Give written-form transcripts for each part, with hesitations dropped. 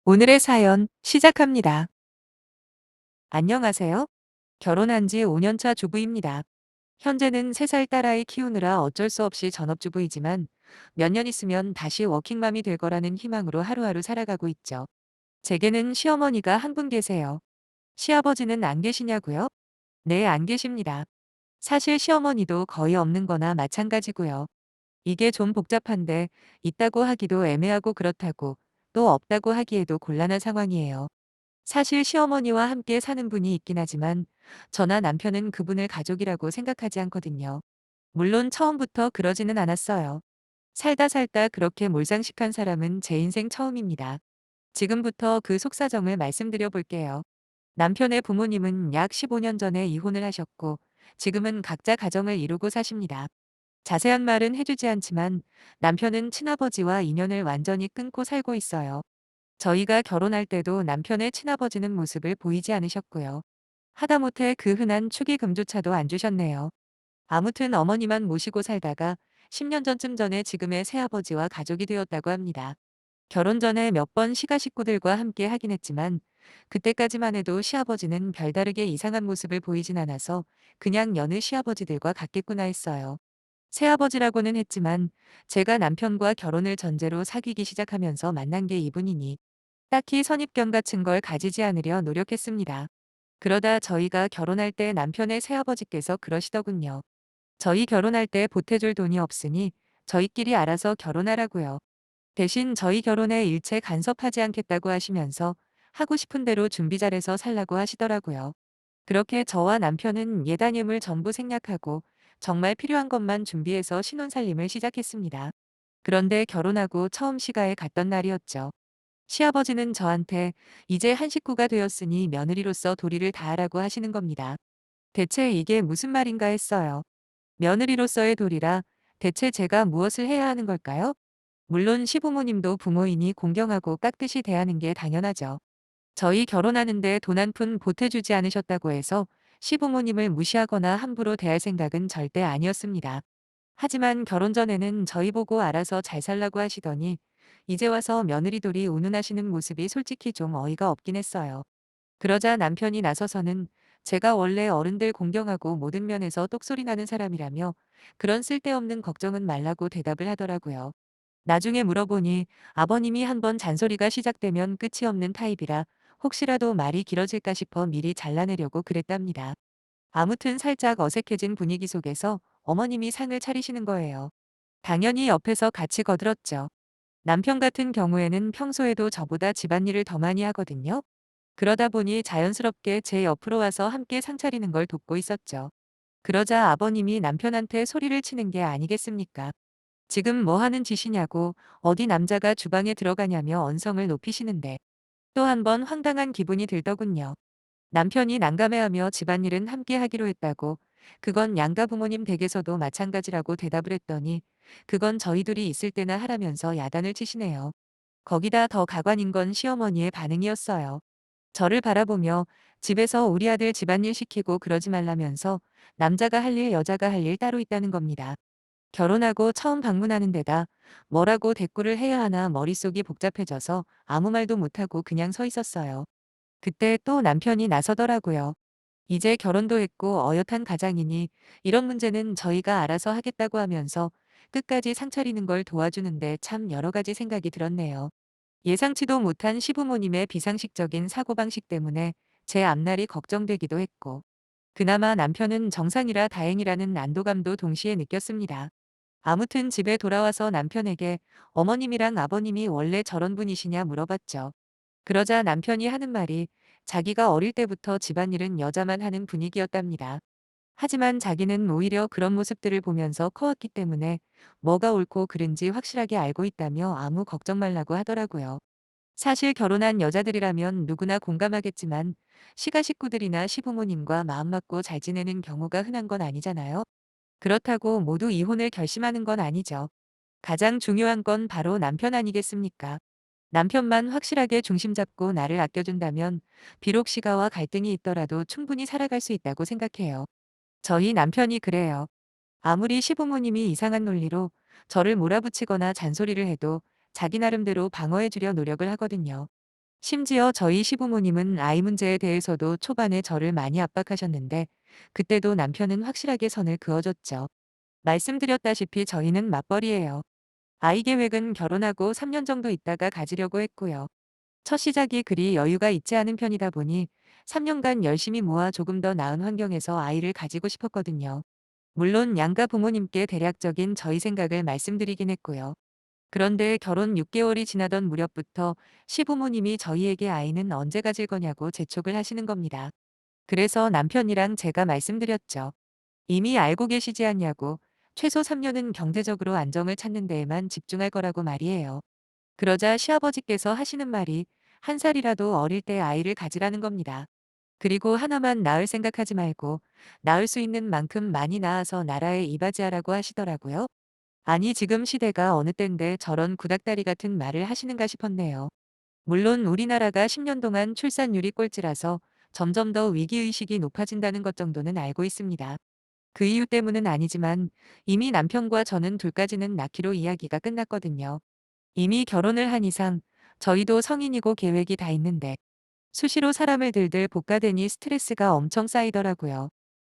오늘의 사연 시작합니다. 안녕하세요. 결혼한 지 5년 차 주부입니다. 현재는 3살 딸아이 키우느라 어쩔 수 없이 전업주부이지만 몇 년 있으면 다시 워킹맘이 될 거라는 희망으로 하루하루 살아가고 있죠. 제게는 시어머니가 한 분 계세요. 시아버지는 안 계시냐고요? 네, 안 계십니다. 사실 시어머니도 거의 없는 거나 마찬가지고요. 이게 좀 복잡한데 있다고 하기도 애매하고 그렇다고 또 없다고 하기에도 곤란한 상황이에요. 사실 시어머니와 함께 사는 분이 있긴 하지만 저나 남편은 그분을 가족이라고 생각하지 않거든요. 물론 처음부터 그러지는 않았어요. 살다 살다 그렇게 몰상식한 사람은 제 인생 처음입니다. 지금부터 그 속사정을 말씀드려 볼게요. 남편의 부모님은 약 15년 전에 이혼을 하셨고 지금은 각자 가정을 이루고 사십니다. 자세한 말은 해주지 않지만 남편은 친아버지와 인연을 완전히 끊고 살고 있어요. 저희가 결혼할 때도 남편의 친아버지는 모습을 보이지 않으셨고요. 하다못해 그 흔한 축의금조차도 안 주셨네요. 아무튼 어머니만 모시고 살다가 10년 전쯤 전에 지금의 새아버지와 가족이 되었다고 합니다. 결혼 전에 몇 번 시가 식구들과 함께 하긴 했지만 그때까지만 해도 시아버지는 별다르게 이상한 모습을 보이진 않아서 그냥 여느 시아버지들과 같겠구나 했어요. 새아버지라고는 했지만 제가 남편과 결혼을 전제로 사귀기 시작하면서 만난 게 이분이니 딱히 선입견 같은 걸 가지지 않으려 노력했습니다. 그러다 저희가 결혼할 때 남편의 새아버지께서 그러시더군요. 저희 결혼할 때 보태줄 돈이 없으니 저희끼리 알아서 결혼하라고요. 대신 저희 결혼에 일체 간섭하지 않겠다고 하시면서 하고 싶은 대로 준비 잘해서 살라고 하시더라고요. 그렇게 저와 남편은 예단임을 전부 생략하고 정말 필요한 것만 준비해서 신혼살림을 시작했습니다. 그런데 결혼하고 처음 시가에 갔던 날이었죠. 시아버지는 저한테 이제 한 식구가 되었으니 며느리로서 도리를 다하라고 하시는 겁니다. 대체 이게 무슨 말인가 했어요. 며느리로서의 도리라 대체 제가 무엇을 해야 하는 걸까요? 물론 시부모님도 부모이니 공경하고 깍듯이 대하는 게 당연하죠. 저희 결혼하는데 돈 한 푼 보태주지 않으셨다고 해서 시부모님을 무시하거나 함부로 대할 생각은 절대 아니었습니다. 하지만 결혼 전에는 저희 보고 알아서 잘 살라고 하시더니 이제 와서 며느리돌이 운운하시는 모습이 솔직히 좀 어이가 없긴 했어요. 그러자 남편이 나서서는 제가 원래 어른들 공경하고 모든 면에서 똑소리 나는 사람이라며 그런 쓸데없는 걱정은 말라고 대답을 하더라고요. 나중에 물어보니 아버님이 한번 잔소리가 시작되면 끝이 없는 타입이라 혹시라도 말이 길어질까 싶어 미리 잘라내려고 그랬답니다. 아무튼 살짝 어색해진 분위기 속에서 어머님이 상을 차리시는 거예요. 당연히 옆에서 같이 거들었죠. 남편 같은 경우에는 평소에도 저보다 집안일을 더 많이 하거든요. 그러다 보니 자연스럽게 제 옆으로 와서 함께 상 차리는 걸 돕고 있었죠. 그러자 아버님이 남편한테 소리를 치는 게 아니겠습니까? 지금 뭐 하는 짓이냐고 어디 남자가 주방에 들어가냐며 언성을 높이시는데 또 한 번 황당한 기분이 들더군요. 남편이 난감해하며 집안일은 함께 하기로 했다고 그건 양가 부모님 댁에서도 마찬가지라고 대답을 했더니 그건 저희 둘이 있을 때나 하라면서 야단을 치시네요. 거기다 더 가관인 건 시어머니의 반응이었어요. 저를 바라보며 집에서 우리 아들 집안일 시키고 그러지 말라면서 남자가 할 일 여자가 할 일 따로 있다는 겁니다. 결혼하고 처음 방문하는 데다 뭐라고 대꾸를 해야 하나 머릿속이 복잡해져서 아무 말도 못하고 그냥 서 있었어요. 그때 또 남편이 나서더라고요. 이제 결혼도 했고 어엿한 가장이니 이런 문제는 저희가 알아서 하겠다고 하면서 끝까지 상 차리는 걸 도와주는데 참 여러 가지 생각이 들었네요. 예상치도 못한 시부모님의 비상식적인 사고방식 때문에 제 앞날이 걱정되기도 했고 그나마 남편은 정상이라 다행이라는 안도감도 동시에 느꼈습니다. 아무튼 집에 돌아와서 남편에게 어머님이랑 아버님이 원래 저런 분이시냐 물어봤죠. 그러자 남편이 하는 말이 자기가 어릴 때부터 집안일은 여자만 하는 분위기였답니다. 하지만 자기는 오히려 그런 모습들을 보면서 커왔기 때문에 뭐가 옳고 그른지 확실하게 알고 있다며 아무 걱정 말라고 하더라고요. 사실 결혼한 여자들이라면 누구나 공감하겠지만 시가 식구들이나 시부모님과 마음 맞고 잘 지내는 경우가 흔한 건 아니잖아요. 그렇다고 모두 이혼을 결심하는 건 아니죠. 가장 중요한 건 바로 남편 아니겠습니까? 남편만 확실하게 중심 잡고 나를 아껴준다면 비록 시가와 갈등이 있더라도 충분히 살아갈 수 있다고 생각해요. 저희 남편이 그래요. 아무리 시부모님이 이상한 논리로 저를 몰아붙이거나 잔소리를 해도 자기 나름대로 방어해 주려 노력을 하거든요. 심지어 저희 시부모님은 아이 문제에 대해서도 초반에 저를 많이 압박하셨는데 그때도 남편은 확실하게 선을 그어줬죠. 말씀드렸다시피 저희는 맞벌이예요. 아이 계획은 결혼하고 3년 정도 있다가 가지려고 했고요. 첫 시작이 그리 여유가 있지 않은 편이다 보니 3년간 열심히 모아 조금 더 나은 환경에서 아이를 가지고 싶었거든요. 물론 양가 부모님께 대략적인 저희 생각을 말씀드리긴 했고요. 그런데 결혼 6개월이 지나던 무렵부터 시부모님이 저희에게 아이는 언제 가질 거냐고 재촉을 하시는 겁니다. 그래서 남편이랑 제가 말씀드렸죠. 이미 알고 계시지 않냐고, 최소 3년은 경제적으로 안정을 찾는 데에만 집중할 거라고 말이에요. 그러자 시아버지께서 하시는 말이 한 살이라도 어릴 때 아이를 가지라는 겁니다. 그리고 하나만 낳을 생각하지 말고 낳을 수 있는 만큼 많이 낳아서 나라에 이바지하라고 하시더라고요. 아니 지금 시대가 어느 땐데 저런 구닥다리 같은 말을 하시는가 싶었네요. 물론 우리나라가 10년 동안 출산율이 꼴찌라서 점점 더 위기의식이 높아진다는 것 정도는 알고 있습니다. 그 이유 때문은 아니지만 이미 남편과 저는 둘까지는 낳기로 이야기가 끝났거든요. 이미 결혼을 한 이상 저희도 성인이고 계획이 다 있는데 수시로 사람을 들들 볶아대니 스트레스가 엄청 쌓이더라고요.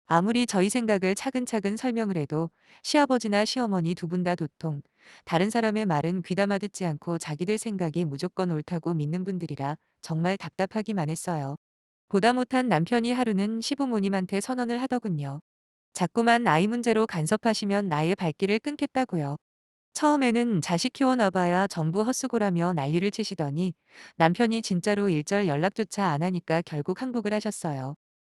아무리 저희 생각을 차근차근 설명을 해도 시아버지나 시어머니 두 분 다 도통 다른 사람의 말은 귀담아 듣지 않고 자기들 생각이 무조건 옳다고 믿는 분들이라 정말 답답하기만 했어요. 보다 못한 남편이 하루는 시부모님한테 선언을 하더군요. 자꾸만 아이 문제로 간섭하시면 나의 발길을 끊겠다고요. 처음에는 자식 키워놔봐야 전부 헛수고라며 난리를 치시더니 남편이 진짜로 일절 연락조차 안 하니까 결국 항복을 하셨어요.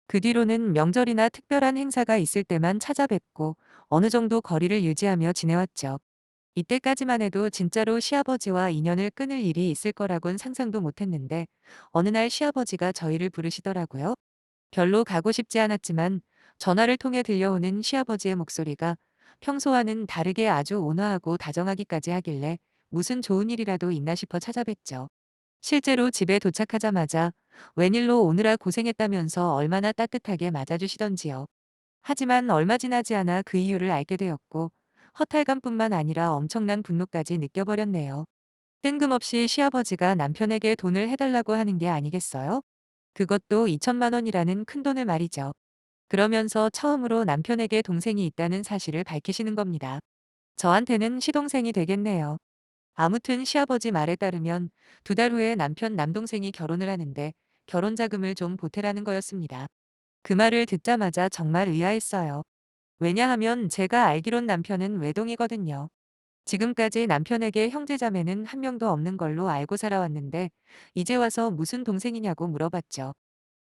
그 뒤로는 명절이나 특별한 행사가 있을 때만 찾아뵙고 어느 정도 거리를 유지하며 지내왔죠. 이때까지만 해도 진짜로 시아버지와 인연을 끊을 일이 있을 거라곤 상상도 못했는데 어느 날 시아버지가 저희를 부르시더라고요. 별로 가고 싶지 않았지만 전화를 통해 들려오는 시아버지의 목소리가 평소와는 다르게 아주 온화하고 다정하기까지 하길래 무슨 좋은 일이라도 있나 싶어 찾아뵀죠. 실제로 집에 도착하자마자 웬일로 오느라 고생했다면서 얼마나 따뜻하게 맞아주시던지요. 하지만 얼마 지나지 않아 그 이유를 알게 되었고 허탈감뿐만 아니라 엄청난 분노까지 느껴버렸네요. 뜬금없이 시아버지가 남편에게 돈을 해달라고 하는 게 아니겠어요? 그것도 2천만 원이라는 큰돈을 말이죠. 그러면서 처음으로 남편에게 동생이 있다는 사실을 밝히시는 겁니다. 저한테는 시동생이 되겠네요. 아무튼 시아버지 말에 따르면 2달 후에 남편 남동생이 결혼을 하는데 결혼 자금을 좀 보태라는 거였습니다. 그 말을 듣자마자 정말 의아했어요. 왜냐하면 제가 알기론 남편은 외동이거든요. 지금까지 남편에게 형제자매는 한 명도 없는 걸로 알고 살아왔는데 이제 와서 무슨 동생이냐고 물어봤죠.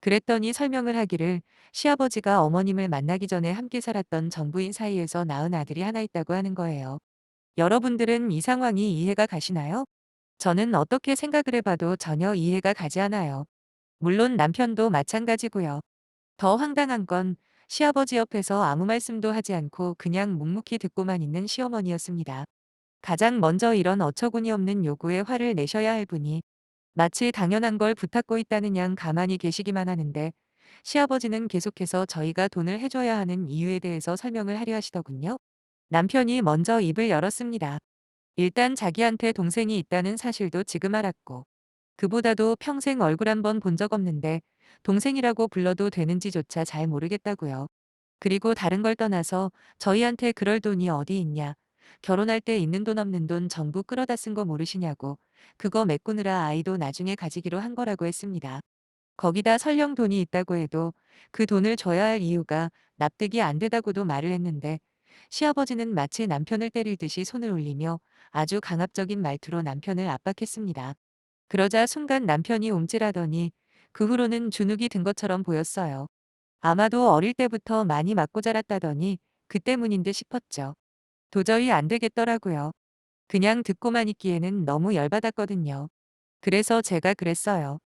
그랬더니 설명을 하기를 시아버지가 어머님을 만나기 전에 함께 살았던 정부인 사이에서 낳은 아들이 하나 있다고 하는 거예요. 여러분들은 이 상황이 이해가 가시나요? 저는 어떻게 생각을 해봐도 전혀 이해가 가지 않아요. 물론 남편도 마찬가지고요. 더 황당한 건 시아버지 옆에서 아무 말씀도 하지 않고 그냥 묵묵히 듣고만 있는 시어머니였습니다. 가장 먼저 이런 어처구니 없는 요구에 화를 내셔야 할 분이 마치 당연한 걸 부탁고 있다는 양 가만히 계시기만 하는데 시아버지는 계속해서 저희가 돈을 해줘야 하는 이유에 대해서 설명을 하려 하시더군요. 남편이 먼저 입을 열었습니다. 일단 자기한테 동생이 있다는 사실도 지금 알았고 그보다도 평생 얼굴 한번 본 적 없는데 동생이라고 불러도 되는지조차 잘 모르겠다고요. 그리고 다른 걸 떠나서 저희한테 그럴 돈이 어디 있냐. 결혼할 때 있는 돈 없는 돈 전부 끌어다 쓴 거 모르시냐고. 그거 메꾸느라 아이도 나중에 가지기로 한 거라고 했습니다. 거기다 설령 돈이 있다고 해도 그 돈을 줘야 할 이유가 납득이 안 되다고도 말을 했는데 시아버지는 마치 남편을 때릴 듯이 손을 올리며 아주 강압적인 말투로 남편을 압박했습니다. 그러자 순간 남편이 움찔하더니 그 후로는 주눅이 든 것처럼 보였어요. 아마도 어릴 때부터 많이 맞고 자랐다더니 그 때문인 듯 싶었죠. 도저히 안 되겠더라고요. 그냥 듣고만 있기에는 너무 열받았거든요. 그래서 제가 그랬어요.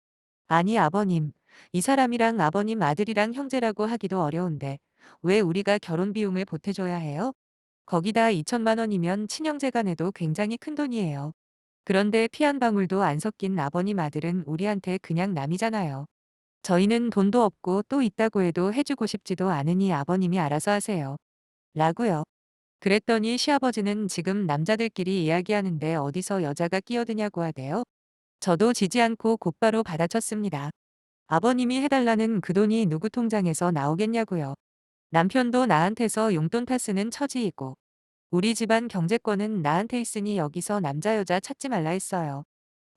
아니 아버님, 이 사람이랑 아버님 아들이랑 형제라고 하기도 어려운데 왜 우리가 결혼 비용을 보태줘야 해요? 거기다 2천만 원이면 친형제가 내도 굉장히 큰 돈이에요. 그런데 피 한 방울도 안 섞인 아버님 아들은 우리한테 그냥 남이잖아요. 저희는 돈도 없고 또 있다고 해도 해주고 싶지도 않으니 아버님이 알아서 하세요. 라고요. 그랬더니 시아버지는 지금 남자들끼리 이야기하는데 어디서 여자가 끼어드냐고 하대요. 저도 지지 않고 곧바로 받아쳤습니다. 아버님이 해달라는 그 돈이 누구 통장에서 나오겠냐고요. 남편도 나한테서 용돈 타쓰는 처지이고 우리 집안 경제권은 나한테 있으니 여기서 남자 여자 찾지 말라 했어요.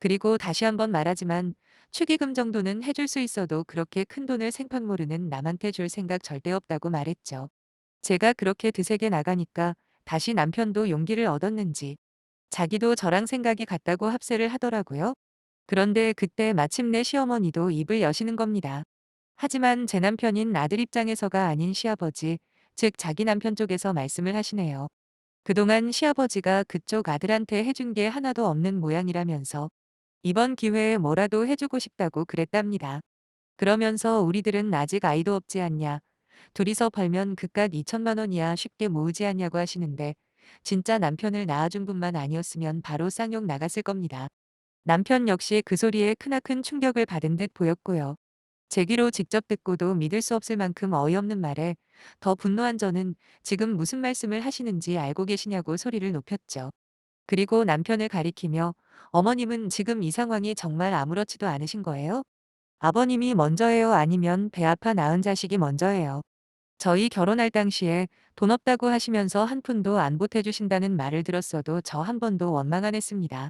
그리고 다시 한번 말하지만 축의금 정도는 해줄 수 있어도 그렇게 큰 돈을 생판 모르는 남한테 줄 생각 절대 없다고 말했죠. 제가 그렇게 드세게 나가니까 다시 남편도 용기를 얻었는지 자기도 저랑 생각이 같다고 합세를 하더라고요. 그런데 그때 마침내 시어머니도 입을 여시는 겁니다. 하지만 제 남편인 아들 입장에서가 아닌 시아버지, 즉 자기 남편 쪽에서 말씀을 하시네요. 그동안 시아버지가 그쪽 아들한테 해준 게 하나도 없는 모양이라면서 이번 기회에 뭐라도 해주고 싶다고 그랬답니다. 그러면서 우리들은 아직 아이도 없지 않냐. 둘이서 벌면 그깟 2천만 원이야 쉽게 모으지 않냐고 하시는데 진짜 남편을 낳아준 분만 아니었으면 바로 쌍욕 나갔을 겁니다. 남편 역시 그 소리에 크나큰 충격을 받은 듯 보였고요. 제 귀로 직접 듣고도 믿을 수 없을 만큼 어이없는 말에 더 분노한 저는 지금 무슨 말씀을 하시는지 알고 계시냐고 소리를 높였죠. 그리고 남편을 가리키며 어머님은 지금 이 상황이 정말 아무렇지도 않으신 거예요? 아버님이 먼저예요? 아니면 배 아파 낳은 자식이 먼저예요? 저희 결혼할 당시에 돈 없다고 하시면서 한 푼도 안 보태주신다는 말을 들었어도 저 한 번도 원망 안 했습니다.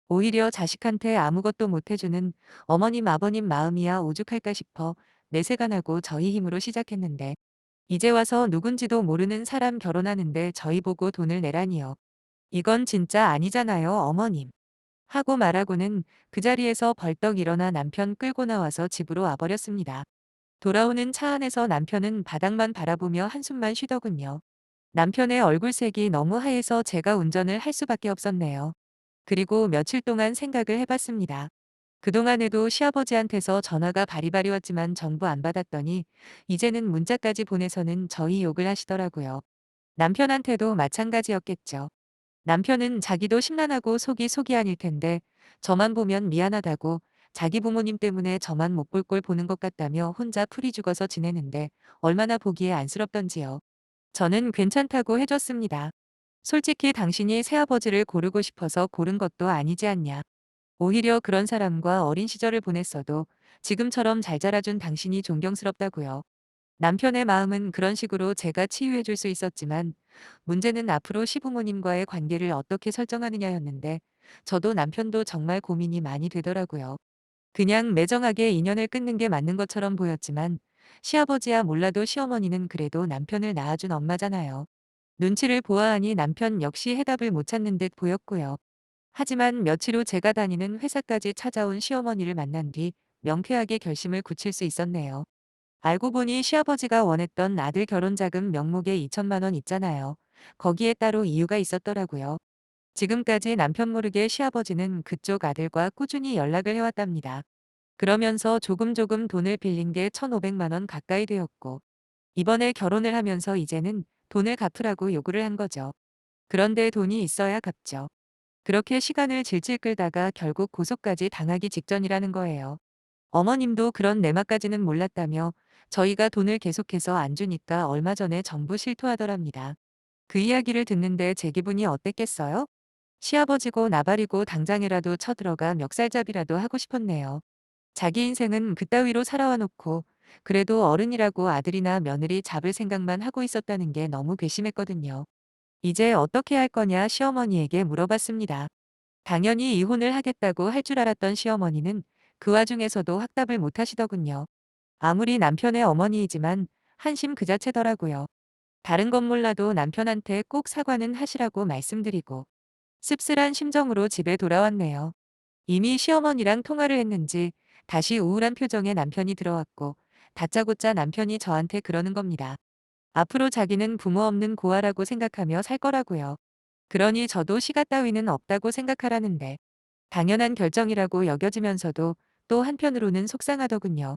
오히려 자식한테 아무것도 못 해주는 어머님 아버님 마음이야 오죽할까 싶어 내세가 나고 저희 힘으로 시작했는데 이제 와서 누군지도 모르는 사람 결혼하는데 저희 보고 돈을 내라니요. 이건 진짜 아니잖아요 어머님. 하고 말하고는 그 자리에서 벌떡 일어나 남편 끌고 나와서 집으로 와버렸습니다. 돌아오는 차 안에서 남편은 바닥만 바라보며 한숨만 쉬더군요. 남편의 얼굴색이 너무 하얘서 제가 운전을 할 수밖에 없었네요. 그리고 며칠 동안 생각을 해봤습니다. 그동안에도 시아버지한테서 전화가 바리바리 왔지만 전부 안 받았더니 이제는 문자까지 보내서는 저희 욕을 하시더라고요. 남편한테도 마찬가지였겠죠. 남편은 자기도 심란하고 속이 아닐 텐데 저만 보면 미안하다고 자기 부모님 때문에 저만 못 볼 꼴 보는 것 같다며 혼자 풀이 죽어서 지내는데 얼마나 보기에 안쓰럽던지요. 저는 괜찮다고 해줬습니다. 솔직히 당신이 새아버지를 고르고 싶어서 고른 것도 아니지 않냐. 오히려 그런 사람과 어린 시절을 보냈어도 지금처럼 잘 자라준 당신이 존경스럽다고요. 남편의 마음은 그런 식으로 제가 치유해 줄 수 있었지만 문제는 앞으로 시부모님과의 관계를 어떻게 설정하느냐였는데 저도 남편도 정말 고민이 많이 되더라고요. 그냥 매정하게 인연을 끊는 게 맞는 것처럼 보였지만 시아버지야 몰라도 시어머니는 그래도 남편을 낳아준 엄마잖아요. 눈치를 보아하니 남편 역시 해답을 못 찾는 듯 보였고요. 하지만 며칠 후 제가 다니는 회사까지 찾아온 시어머니를 만난 뒤 명쾌하게 결심을 굳힐 수 있었네요. 알고 보니 시아버지가 원했던 아들 결혼 자금 명목에 2천만 원 있잖아요. 거기에 따로 이유가 있었더라고요. 지금까지 남편 모르게 시아버지는 그쪽 아들과 꾸준히 연락을 해왔답니다. 그러면서 조금 돈을 빌린 게 1,500만 원 가까이 되었고 이번에 결혼을 하면서 이제는 돈을 갚으라고 요구를 한 거죠. 그런데 돈이 있어야 갚죠. 그렇게 시간을 질질 끌다가 결국 고소까지 당하기 직전이라는 거예요. 어머님도 그런 내막까지는 몰랐다며 저희가 돈을 계속해서 안 주니까 얼마 전에 전부 실토하더랍니다. 그 이야기를 듣는데 제 기분이 어땠겠어요? 시아버지고 나발이고 당장이라도 쳐들어가 멱살잡이라도 하고 싶었네요. 자기 인생은 그따위로 살아와 놓고 그래도 어른이라고 아들이나 며느리 잡을 생각만 하고 있었다는 게 너무 괘씸했거든요. 이제 어떻게 할 거냐 시어머니에게 물어봤습니다. 당연히 이혼을 하겠다고 할 줄 알았던 시어머니는 그 와중에서도 확답을 못 하시더군요. 아무리 남편의 어머니이지만 한심 그 자체더라고요. 다른 건 몰라도 남편한테 꼭 사과는 하시라고 말씀드리고 씁쓸한 심정으로 집에 돌아왔네요. 이미 시어머니랑 통화를 했는지 다시 우울한 표정의 남편이 들어왔고 다짜고짜 남편이 저한테 그러는 겁니다. 앞으로 자기는 부모 없는 고아라고 생각하며 살 거라고요. 그러니 저도 시가 따위는 없다고 생각하라는데 당연한 결정이라고 여겨지면서도 또 한편으로는 속상하더군요.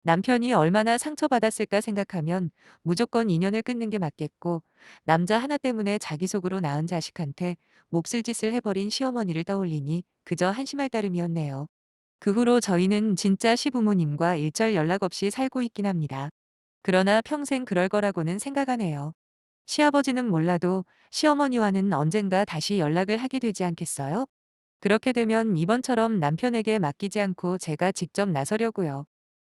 남편이 얼마나 상처받았을까 생각하면 무조건 인연을 끊는 게 맞겠고 남자 하나 때문에 자기 속으로 낳은 자식한테 몹쓸 짓을 해버린 시어머니를 떠올리니 그저 한심할 따름이었네요. 그 후로 저희는 진짜 시부모님과 일절 연락 없이 살고 있긴 합니다. 그러나 평생 그럴 거라고는 생각 안 해요. 시아버지는 몰라도 시어머니와는 언젠가 다시 연락을 하게 되지 않겠어요? 그렇게 되면 이번처럼 남편에게 맡기지 않고 제가 직접 나서려고요.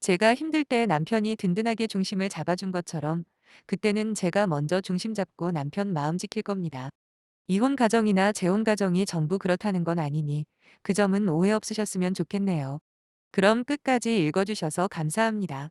제가 힘들 때 남편이 든든하게 중심을 잡아준 것처럼 그때는 제가 먼저 중심 잡고 남편 마음 지킬 겁니다. 이혼 가정이나 재혼 가정이 전부 그렇다는 건 아니니 그 점은 오해 없으셨으면 좋겠네요. 그럼 끝까지 읽어주셔서 감사합니다.